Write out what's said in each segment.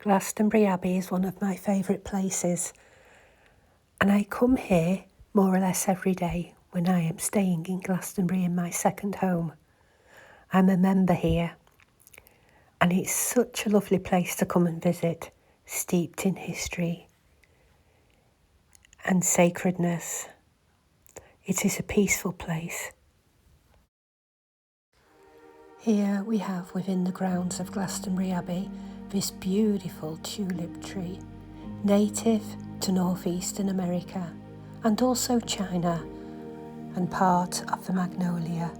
Glastonbury Abbey is one of my favourite places, and I come here more or less every day when I am staying in Glastonbury in my second home. I'm a member here, and it's such a lovely place to come and visit, steeped in history and sacredness. It is a peaceful place. Here we have within the grounds of Glastonbury Abbey this beautiful tulip tree, native to northeastern America and also China, and part of the magnolia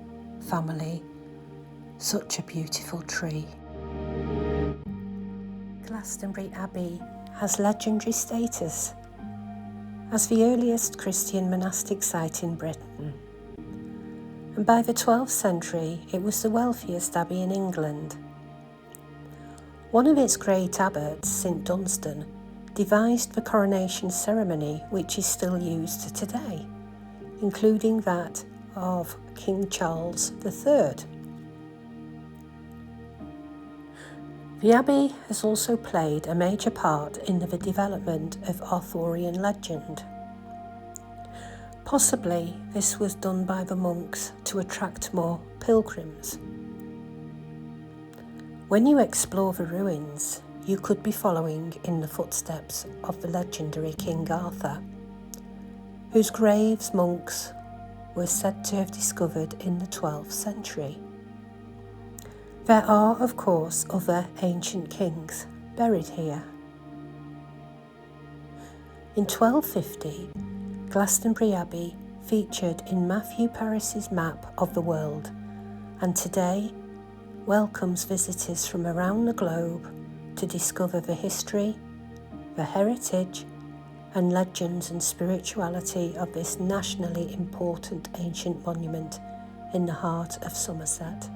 family. Such a beautiful tree. Glastonbury Abbey has legendary status as the earliest Christian monastic site in Britain, and by the 12th century it was the wealthiest abbey in England. One of its great abbots, St Dunstan, devised the coronation ceremony which is still used today, including that of King Charles III. The abbey has also played a major part in the development of Arthurian legend. Possibly this was done by the monks to attract more pilgrims. When you explore the ruins, you could be following in the footsteps of the legendary King Arthur, whose graves monks were said to have discovered in the 12th century. There are, of course, other ancient kings buried here. In 1250, Glastonbury Abbey featured in Matthew Paris's map of the world, and today welcomes visitors from around the globe to discover the history, the heritage and legends and spirituality of this nationally important ancient monument in the heart of Somerset.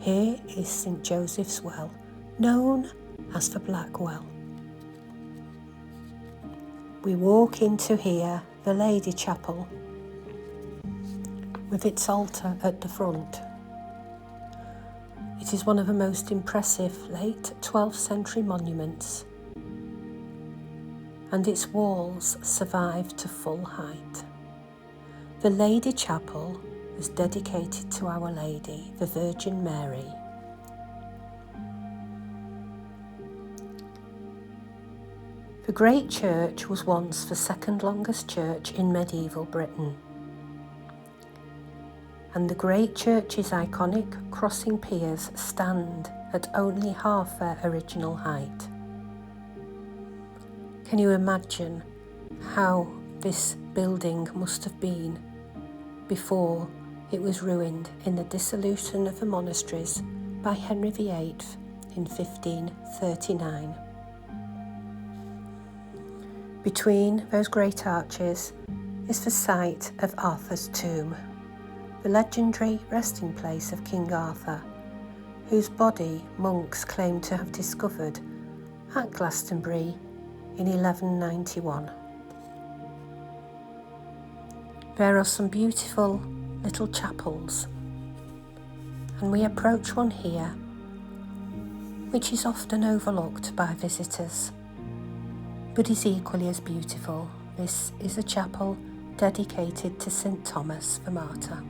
Here is St Joseph's Well, known as the Black Well. We walk into here, the Lady Chapel, with its altar at the front. It is one of the most impressive late 12th century monuments, and its walls survive to full height. The Lady Chapel was dedicated to Our Lady, the Virgin Mary. The Great Church was once the second longest church in medieval Britain, and the Great Church's iconic crossing piers stand at only half their original height. Can you imagine how this building must have been before it was ruined in the dissolution of the monasteries by Henry VIII in 1539? Between those great arches is the site of Arthur's tomb, the legendary resting place of King Arthur, whose body monks claim to have discovered at Glastonbury in 1191. There are some beautiful little chapels, and we approach one here, which is often overlooked by visitors, but is equally as beautiful. This is a chapel dedicated to St Thomas the Martyr,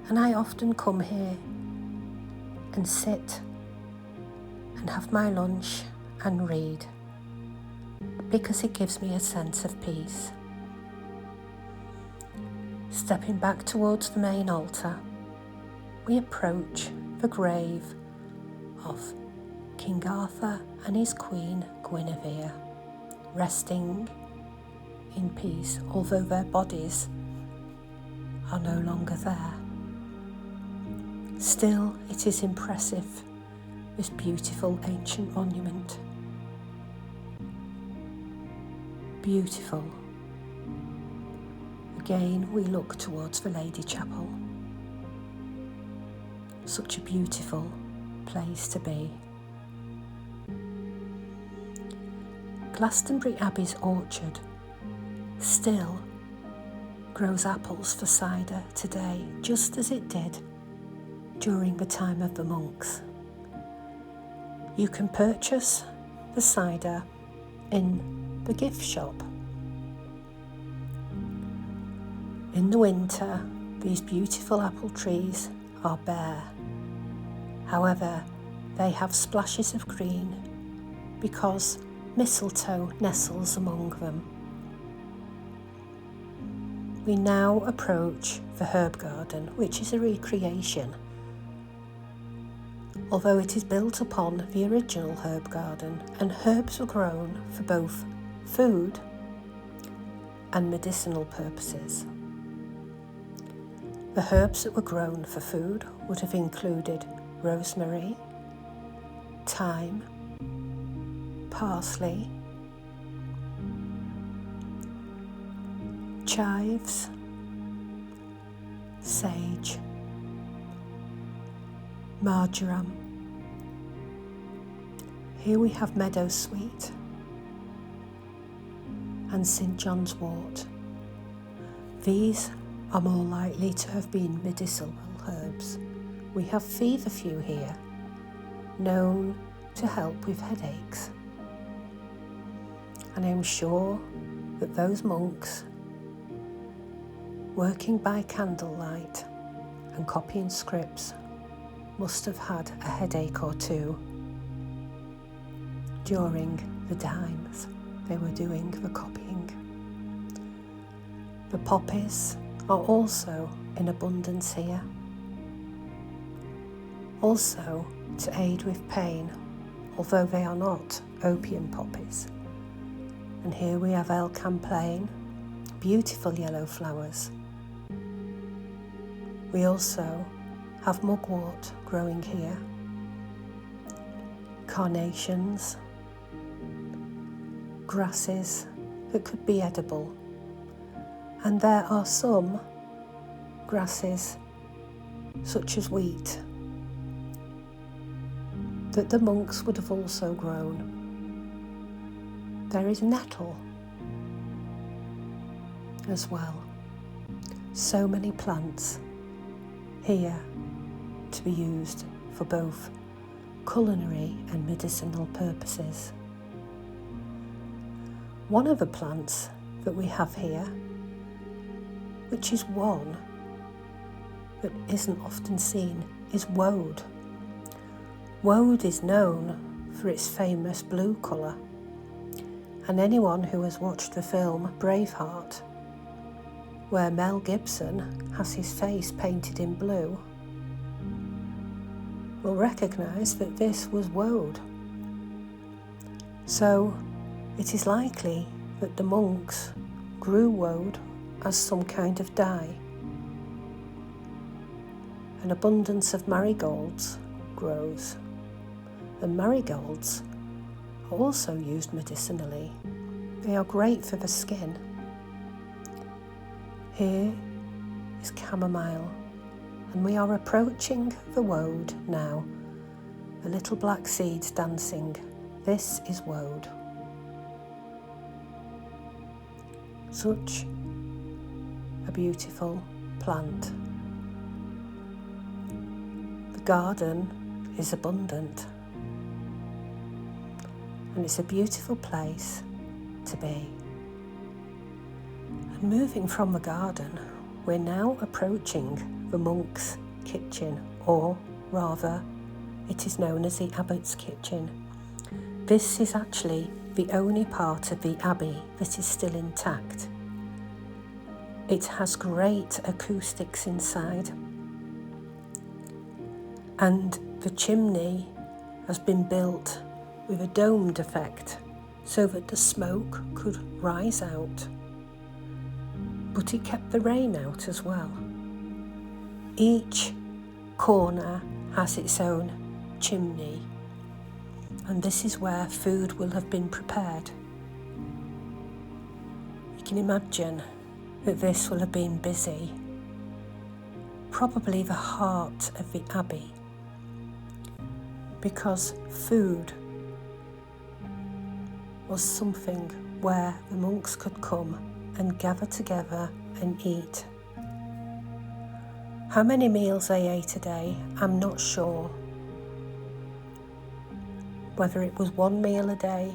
and I often come here and sit and have my lunch and read, because it gives me a sense of peace. Stepping back towards the main altar, we approach the grave of King Arthur and his Queen Guinevere, resting in peace, although their bodies are no longer there. Still, it is impressive, this beautiful ancient monument. Beautiful. Again, we look towards the Lady Chapel. Such a beautiful place to be. Glastonbury Abbey's orchard still grows apples for cider today, just as it did during the time of the monks. You can purchase the cider in the gift shop. In the winter, these beautiful apple trees are bare. However, they have splashes of green because mistletoe nestles among them. We now approach the herb garden, which is a recreation. Although it is built upon the original herb garden, and herbs were grown for both food and medicinal purposes. The herbs that were grown for food would have included rosemary, thyme, parsley, chives, sage, marjoram. Here we have meadowsweet and St. John's wort. These are more likely to have been medicinal herbs. We have feverfew here, known to help with headaches. And I'm sure that those monks, working by candlelight and copying scripts, must have had a headache or two during the times they were doing the copying. The poppies are also in abundance here, also to aid with pain, although they are not opium poppies. And here we have Elcan plain, beautiful yellow flowers. We also have mugwort growing here, carnations, grasses that could be edible, and there are some grasses, such as wheat, that the monks would have also grown. There is nettle as well. So many plants here to be used for both culinary and medicinal purposes. One of the plants that we have here, which is one that isn't often seen, is woad. Woad is known for its famous blue colour, and anyone who has watched the film Braveheart, where Mel Gibson has his face painted in blue, will recognise that this was woad. So it is likely that the monks grew woad as some kind of dye. An abundance of marigolds grows, and marigolds are also used medicinally. They are great for the skin. Here is chamomile, and we are approaching the woad now. The little black seeds dancing. This is woad. Such a beautiful plant. The garden is abundant, and it's a beautiful place to be. And moving from the garden, we're now approaching the monk's kitchen, or rather, it is known as the abbot's kitchen. This is actually the only part of the abbey that is still intact. It has great acoustics inside, and the chimney has been built with a domed effect so that the smoke could rise out, but it kept the rain out as well. Each corner has its own chimney, and this is where food will have been prepared. You can imagine that this will have been busy, probably the heart of the abbey, because food was something where the monks could come and gather together and eat. How many meals they ate a day, I'm not sure. whether it was one meal a day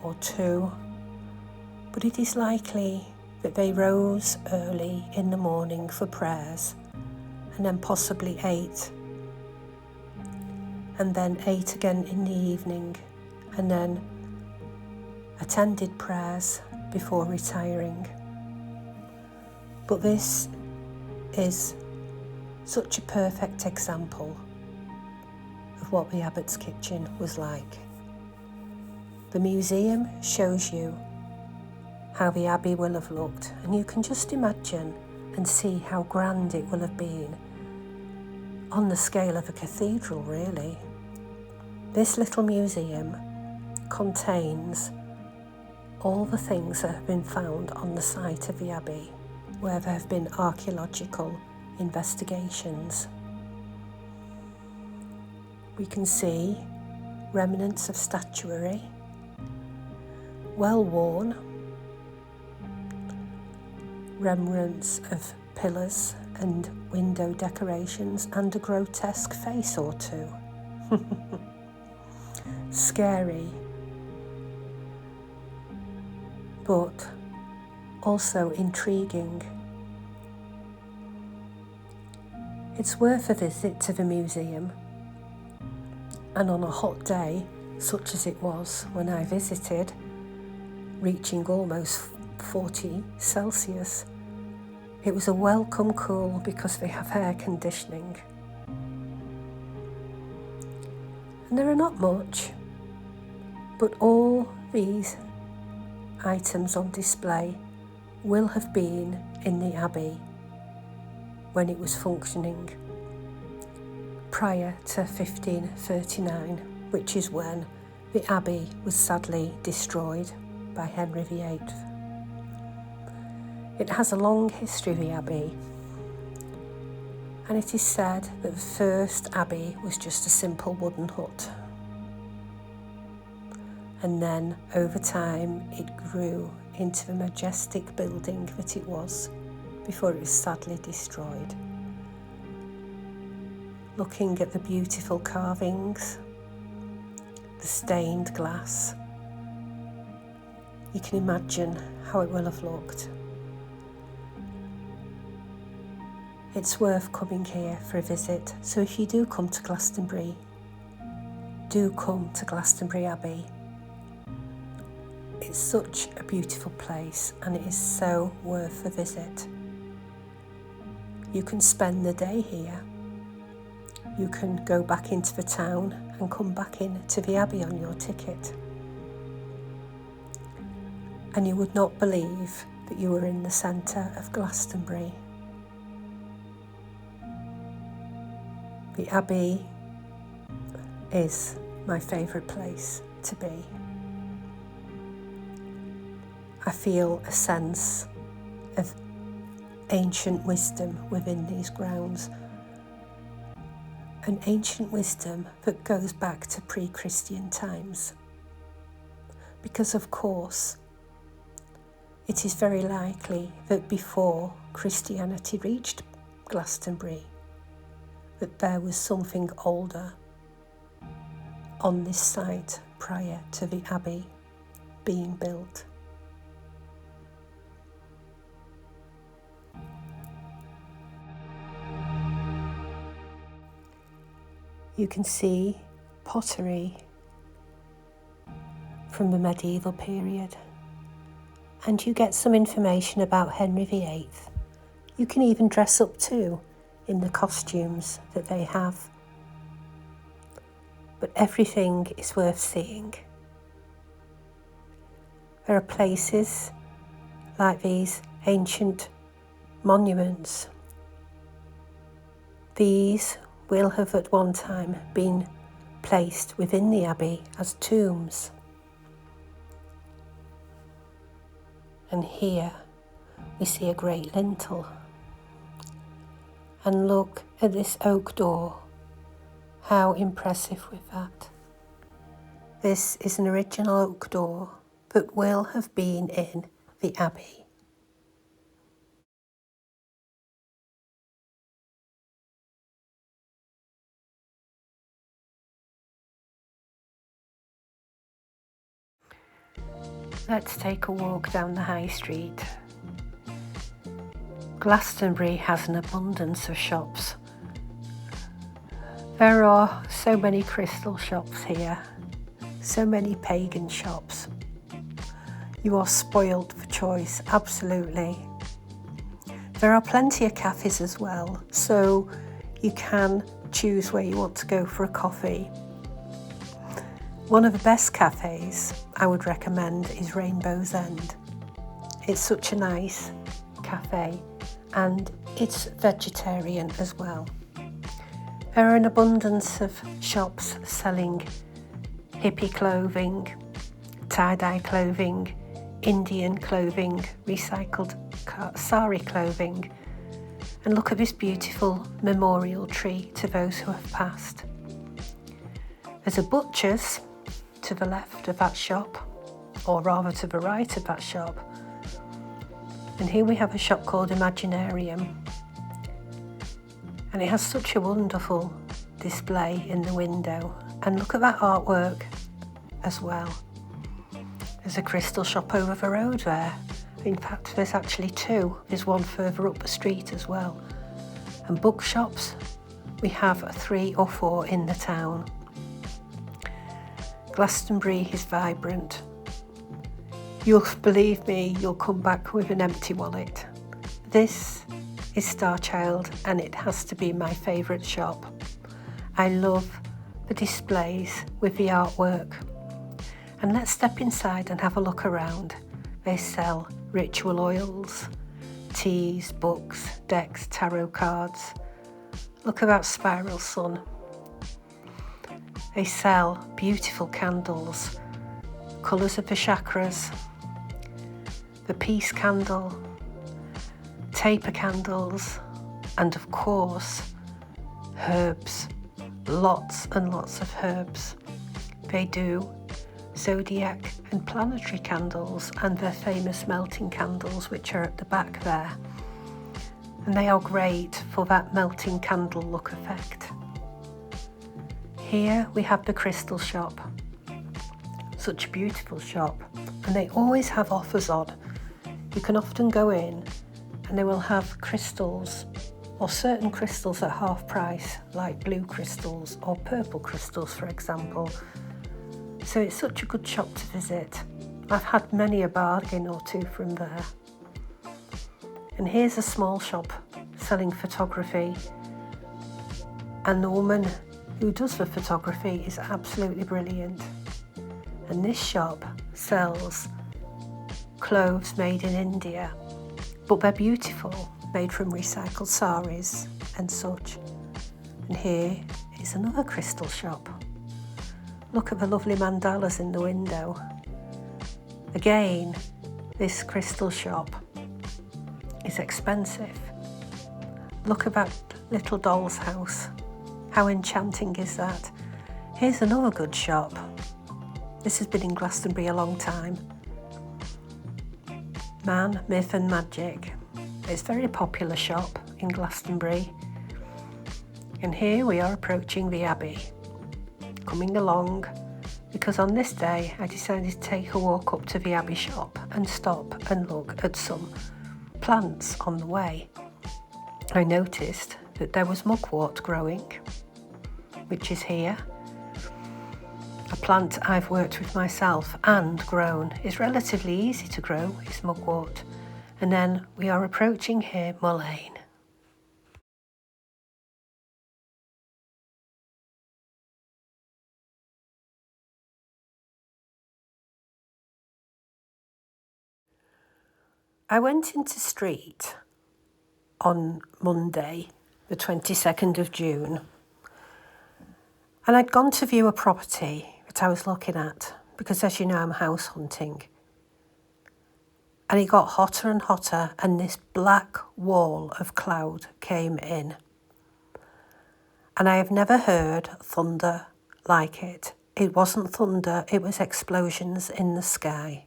or two, but it is likely that they rose early in the morning for prayers and then possibly ate, and then ate again in the evening, and then attended prayers before retiring. But this is such a perfect example of what the Abbot's kitchen was like. The museum shows you how the Abbey will have looked, and you can just imagine and see how grand it will have been on the scale of a cathedral, really. This little museum contains all the things that have been found on the site of the Abbey, where there have been archaeological investigations. We can see remnants of statuary, well worn, remnants of pillars and window decorations, and a grotesque face or two. Scary, but also intriguing. It's worth a visit to the museum, and on a hot day, such as it was when I visited, reaching almost 40 Celsius, it was a welcome cool because they have air conditioning. And there are not much, but all these items on display will have been in the Abbey when it was functioning prior to 1539, which is when the Abbey was sadly destroyed by Henry VIII. It has a long history, the Abbey, and it is said that the first Abbey was just a simple wooden hut. And then, over time, it grew into the majestic building that it was before it was sadly destroyed. Looking at the beautiful carvings, the stained glass, you can imagine how it will have looked. It's worth coming here for a visit, so if you do come to Glastonbury, do come to Glastonbury Abbey. It's such a beautiful place and it is so worth a visit. You can spend the day here. You can go back into the town and come back into the Abbey on your ticket. And you would not believe that you were in the centre of Glastonbury. The Abbey is my favourite place to be. I feel a sense of ancient wisdom within these grounds, an ancient wisdom that goes back to pre-Christian times. Because of course, it is very likely that before Christianity reached Glastonbury, that there was something older on this site prior to the Abbey being built. You can see pottery from the medieval period, and you get some information about Henry VIII. You can even dress up too in the costumes that they have. But everything is worth seeing. There are places like these ancient monuments. These will have at one time been placed within the Abbey as tombs. And here we see a great lintel. And look at this oak door. How impressive with that. This is an original oak door that will have been in the Abbey. Let's take a walk down the high street. Glastonbury has an abundance of shops. There are so many crystal shops here, so many pagan shops. You are spoiled for choice, absolutely. There are plenty of cafes as well, so you can choose where you want to go for a coffee. One of the best cafes I would recommend is Rainbow's End. It's such a nice cafe and it's vegetarian as well. There are an abundance of shops selling hippie clothing, tie-dye clothing, Indian clothing, recycled sari clothing, and look at this beautiful memorial tree to those who have passed. There's a butcher's to the left of that shop, or rather to the right of that shop. And here we have a shop called Imaginarium. And it has such a wonderful display in the window. And look at that artwork as well. There's a crystal shop over the road there. In fact, there's actually two. There's one further up the street as well. And bookshops, we have 3 or 4 in the town. Glastonbury is vibrant. You'll believe me, you'll come back with an empty wallet. This is Starchild and it has to be my favourite shop. I love the displays with the artwork. And let's step inside and have a look around. They sell ritual oils, teas, books, decks, tarot cards. Look at that spiral sun. They sell beautiful candles, colours of the chakras, the peace candle, taper candles, and of course, herbs. Lots and lots of herbs. They do zodiac and planetary candles and their famous melting candles, which are at the back there. And they are great for that melting candle look effect. Here we have the crystal shop. Such a beautiful shop, and they always have offers on. You can often go in and they will have crystals or certain crystals at half price, like blue crystals or purple crystals, for example. So it's such a good shop to visit. I've had many a bargain or two from there. And here's a small shop selling photography, and the woman who does the photography is absolutely brilliant. And this shop sells clothes made in India, but they're beautiful, made from recycled saris and such. And here is another crystal shop. Look at the lovely mandalas in the window. Again, this crystal shop is expensive. Look at that little doll's house. How enchanting is that? Here's another good shop. This has been in Glastonbury a long time. Man, Myth and Magic. It's a very popular shop in Glastonbury. And here we are approaching the Abbey. Coming along, because on this day I decided to take a walk up to the Abbey shop and stop and look at some plants on the way. I noticed that there was mugwort growing, which is here. A plant I've worked with myself and grown. It's relatively easy to grow, is mugwort. And then we are approaching here mullein. I went into street on Monday, the 22nd of June, and I'd gone to view a property that I was looking at, because as you know, I'm house hunting. And it got hotter and hotter, and this black wall of cloud came in. And I have never heard thunder like it. It wasn't thunder, it was explosions in the sky.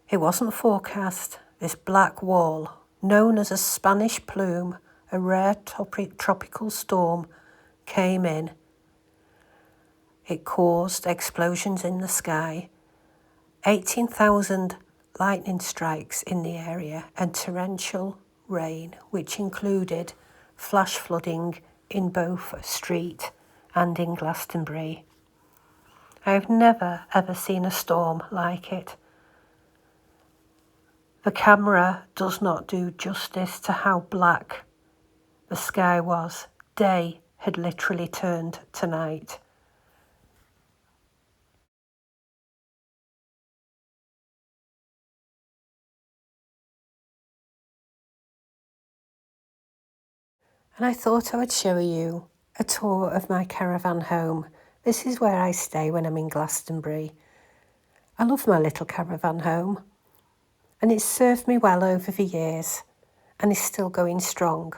It wasn't forecast. This black wall, known as a Spanish plume, a rare tropical storm, came in. It caused explosions in the sky, 18,000 lightning strikes in the area and torrential rain, which included flash flooding in both Street and in Glastonbury. I've never ever seen a storm like it. The camera does not do justice to how black the sky was. Day had literally turned to night. And I thought I would show you a tour of my caravan home. This is where I stay when I'm in Glastonbury. I love my little caravan home, and it's served me well over the years and is still going strong.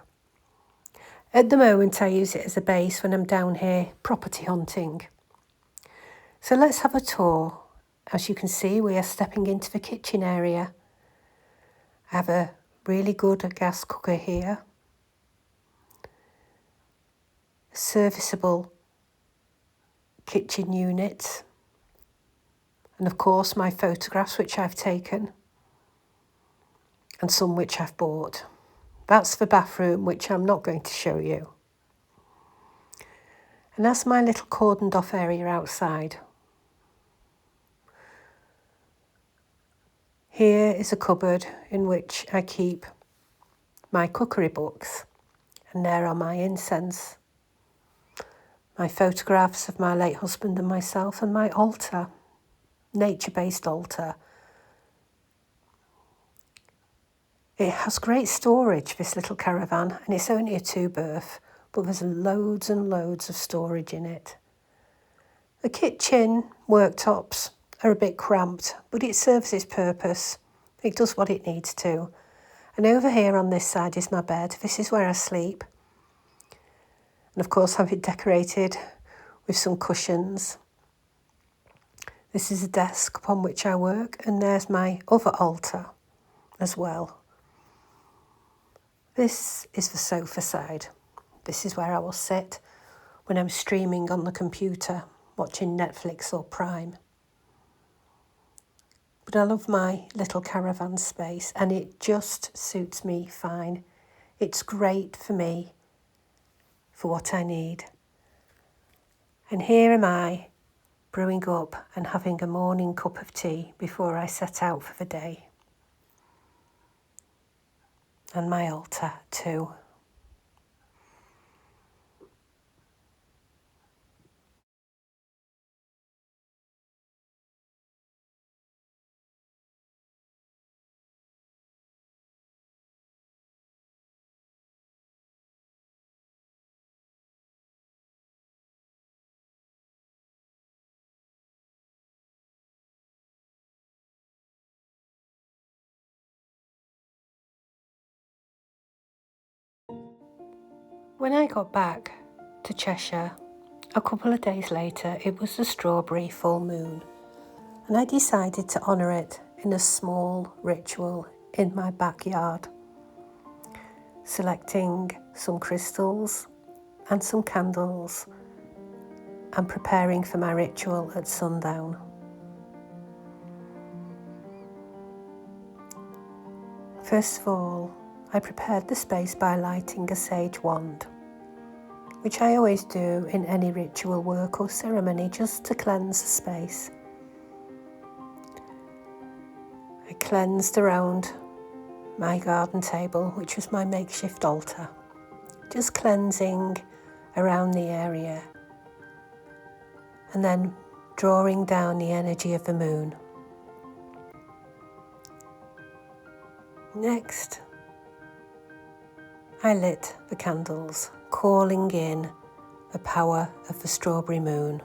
At the moment I use it as a base when I'm down here property hunting. So let's have a tour. As you can see, we are stepping into the kitchen area. I have a really good gas cooker here. Serviceable kitchen unit. And of course my photographs which I've taken. And some which I've bought. That's the bathroom, which I'm not going to show you. And that's my little cordoned off area outside. Here is a cupboard in which I keep my cookery books, and there are my incense, my photographs of my late husband and myself, and my altar, nature-based altar. It has great storage, this little caravan, and it's only a 2-berth, but there's loads and loads of storage in it. The kitchen worktops are a bit cramped, but it serves its purpose. It does what it needs to. And over here on this side is my bed. This is where I sleep. And of course I've it decorated with some cushions. This is a desk upon which I work, and there's my other altar as well. This is the sofa side. This is where I will sit when I'm streaming on the computer, watching Netflix or Prime. But I love my little caravan space, and it just suits me fine. It's great for me, for what I need. And here am I, brewing up and having a morning cup of tea before I set out for the day. And my altar too. When I got back to Cheshire, a couple of days later, it was the strawberry full moon, and I decided to honour it in a small ritual in my backyard, selecting some crystals and some candles and preparing for my ritual at sundown. First of all, I prepared the space by lighting a sage wand, which I always do in any ritual work or ceremony, just to cleanse the space. I cleansed around my garden table, which was my makeshift altar, just cleansing around the area and then drawing down the energy of the moon. Next, I lit the candles, calling in the power of the strawberry moon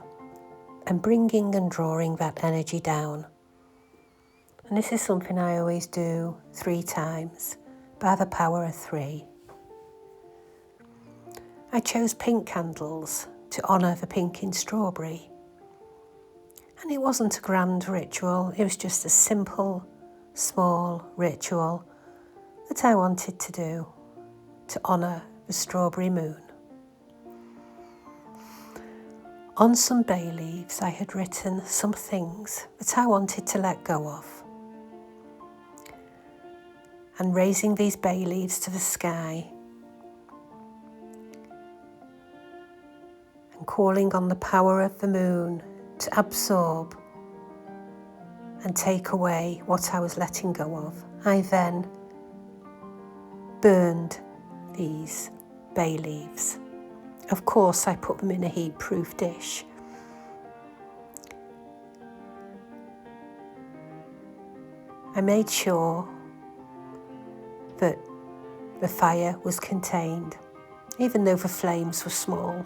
and bringing and drawing that energy down. And this is something I always do 3 times by the power of 3. I chose pink candles to honour the pink in strawberry. And it wasn't a grand ritual, it was just a simple, small ritual that I wanted to do to honour the strawberry moon. On some bay leaves I had written some things that I wanted to let go of. And raising these bay leaves to the sky and calling on the power of the moon to absorb and take away what I was letting go of, I then burned these bay leaves. Of course, I put them in a heat-proof dish. I made sure that the fire was contained, even though the flames were small.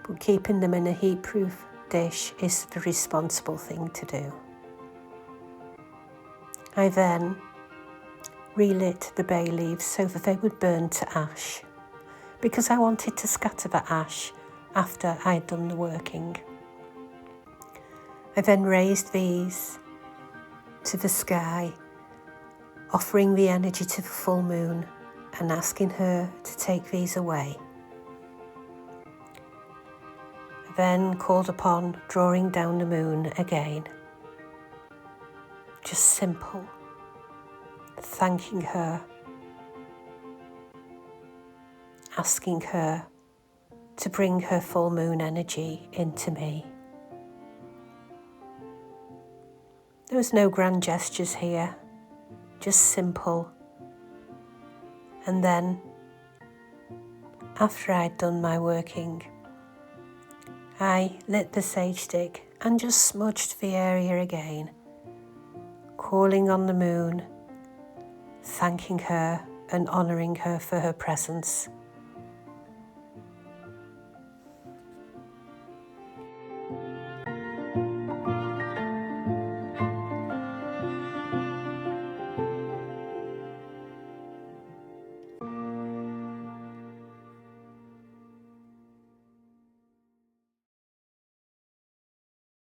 But keeping them in a heat-proof dish is the responsible thing to do. I then relit the bay leaves so that they would burn to ash, because I wanted to scatter the ash after I'd done the working. I then raised these to the sky, offering the energy to the full moon and asking her to take these away. I then called upon drawing down the moon again. Just simple, thanking her, asking her to bring her full moon energy into me. There was no grand gestures here, just simple. And then, after I'd done my working, I lit the sage stick and just smudged the area again, calling on the moon, thanking her and honouring her for her presence